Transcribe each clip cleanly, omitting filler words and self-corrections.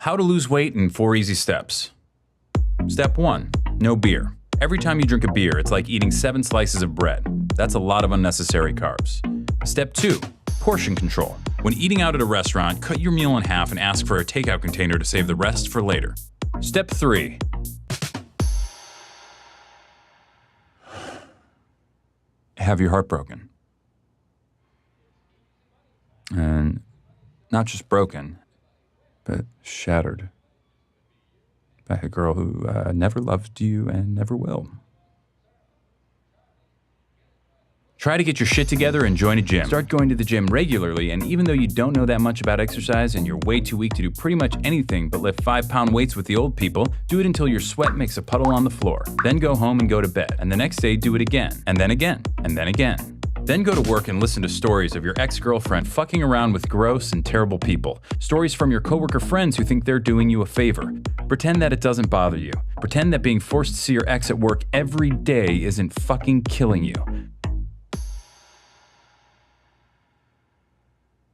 How to lose weight in 4 easy steps. Step 1, no beer. Every time you drink a beer, it's like eating 7 slices of bread. That's a lot of unnecessary carbs. Step 2, portion control. When eating out at a restaurant, cut your meal in half and ask for a takeout container to save the rest for later. Step 3, have your heart broken. And not just broken, but shattered by a girl who never loved you and never will. Try to get your shit together and join a gym. Start going to the gym regularly, and even though you don't know that much about exercise and you're way too weak to do pretty much anything but lift 5-pound weights with the old people, do it until your sweat makes a puddle on the floor. Then go home and go to bed, and the next day do it again, and then again, and then again. Then go to work and listen to stories of your ex-girlfriend fucking around with gross and terrible people. Stories from your coworker friends who think they're doing you a favor. Pretend that it doesn't bother you. Pretend that being forced to see your ex at work every day isn't fucking killing you.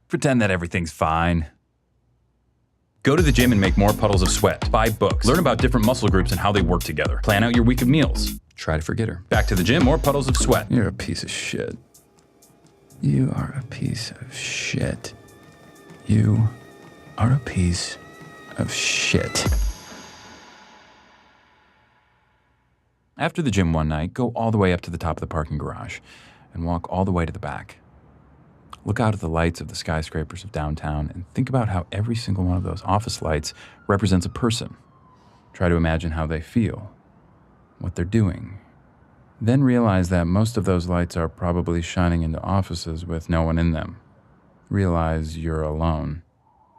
Pretend that everything's fine. Go to the gym and make more puddles of sweat. Buy books. Learn about different muscle groups and how they work together. Plan out your week of meals. Try to forget her. Back to the gym, more puddles of sweat. You're a piece of shit. You are a piece of shit. You are a piece of shit. After the gym one night, go all the way up to the top of the parking garage and walk all the way to the back. Look out at the lights of the skyscrapers of downtown and think about how every single one of those office lights represents a person. Try to imagine how they feel, what they're doing. Then realize that most of those lights are probably shining into offices with no one in them. Realize you're alone,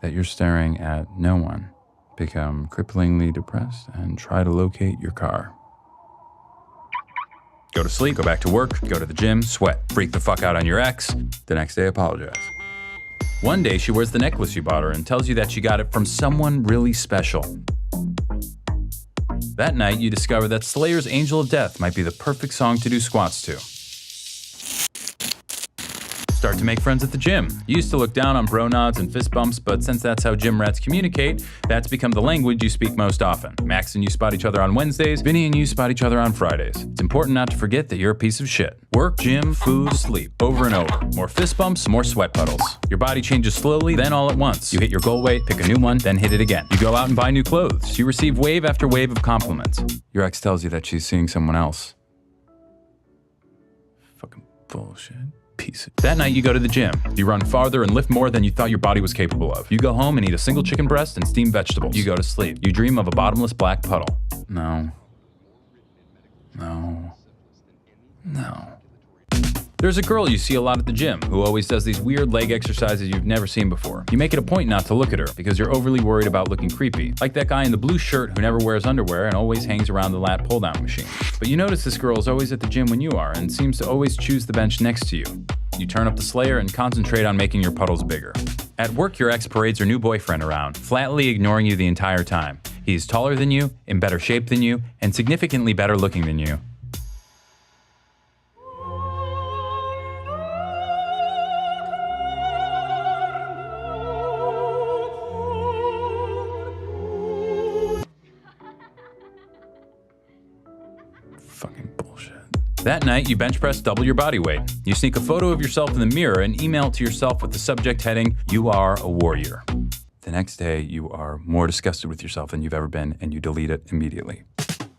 that you're staring at no one. Become cripplingly depressed and try to locate your car. Go to sleep, go back to work, go to the gym, sweat, freak the fuck out on your ex, the next day apologize. One day she wears the necklace you bought her and tells you that she got it from someone really special. That night, you discover that Slayer's Angel of Death might be the perfect song to do squats to. Start to make friends at the gym. You used to look down on bro nods and fist bumps, but since that's how gym rats communicate, that's become the language you speak most often. Max and you spot each other on Wednesdays, Vinny and you spot each other on Fridays. It's important not to forget that you're a piece of shit. Work, gym, food, sleep, over and over. More fist bumps, more sweat puddles. Your body changes slowly, then all at once. You hit your goal weight, pick a new one, then hit it again. You go out and buy new clothes. You receive wave after wave of compliments. Your ex tells you that she's seeing someone else. Fucking bullshit. That night you go to the gym. You run farther and lift more than you thought your body was capable of. You go home and eat a single chicken breast and steamed vegetables. You go to sleep. You dream of a bottomless black puddle. No. There's a girl you see a lot at the gym who always does these weird leg exercises you've never seen before. You make it a point not to look at her because you're overly worried about looking creepy. Like that guy in the blue shirt who never wears underwear and always hangs around the lat pull-down machine. But you notice this girl is always at the gym when you are and seems to always choose the bench next to you. You turn up the Slayer and concentrate on making your puddles bigger. At work, your ex parades her new boyfriend around, flatly ignoring you the entire time. He's taller than you, in better shape than you, and significantly better looking than you. Fucking bullshit. That night, you bench press double your body weight. You sneak a photo of yourself in the mirror and email it to yourself with the subject heading, "You are a warrior." The next day, you are more disgusted with yourself than you've ever been, and you delete it immediately.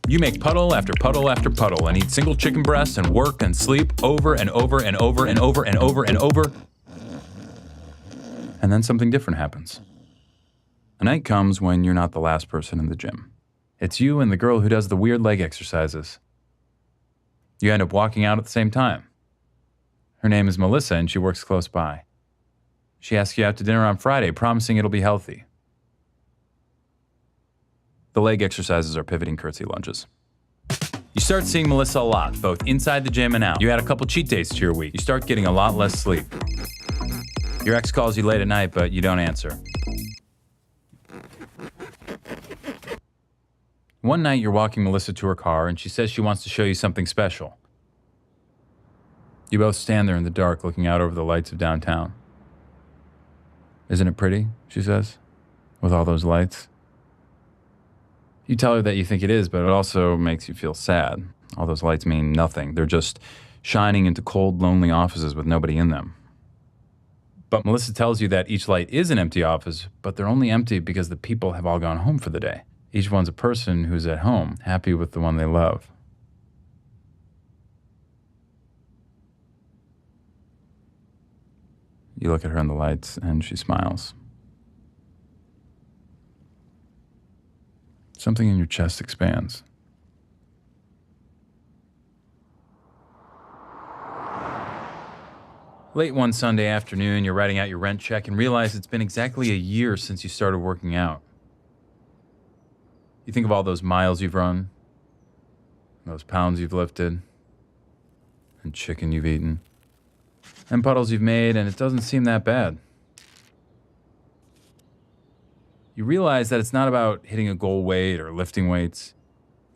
You make puddle after puddle after puddle and eat single chicken breasts and work and sleep over and over and over and over and over and over. And then something different happens. A night comes when you're not the last person in the gym. It's you and the girl who does the weird leg exercises. You end up walking out at the same time. Her name is Melissa and she works close by. She asks you out to dinner on Friday, promising it'll be healthy. The leg exercises are pivoting curtsy lunges. You start seeing Melissa a lot, both inside the gym and out. You add a couple cheat days to your week. You start getting a lot less sleep. Your ex calls you late at night, but you don't answer. One night, you're walking Melissa to her car, and she says she wants to show you something special. You both stand there in the dark, looking out over the lights of downtown. "Isn't it pretty?" she says, "with all those lights?" You tell her that you think it is, but it also makes you feel sad. All those lights mean nothing. They're just shining into cold, lonely offices with nobody in them. But Melissa tells you that each light is an empty office, but they're only empty because the people have all gone home for the day. Each one's a person who's at home, happy with the one they love. You look at her in the lights, and she smiles. Something in your chest expands. Late one Sunday afternoon, you're writing out your rent check and realize it's been exactly a year since you started working out. You think of all those miles you've run, those pounds you've lifted, and chicken you've eaten, and puddles you've made, and it doesn't seem that bad. You realize that it's not about hitting a goal weight or lifting weights.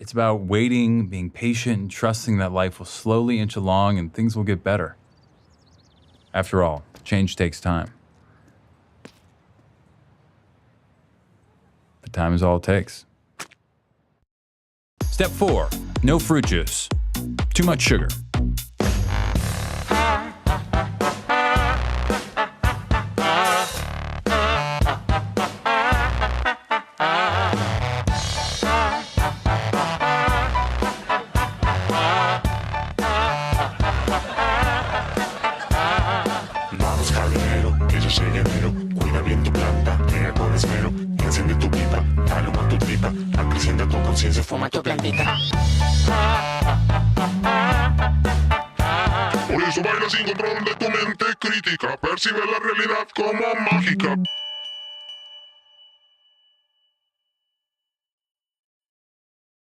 It's about waiting, being patient, and trusting that life will slowly inch along and things will get better. After all, change takes time. But time is all it takes. Step 4, no fruit juice. Too much sugar. Cuida bien tu planta, crea con esmero, enciende tu pipa, dale a tu tripa, acrecienta tu conciencia, fuma tu plantita. Por eso baila sin control de tu mente crítica, percibe la realidad como mágica.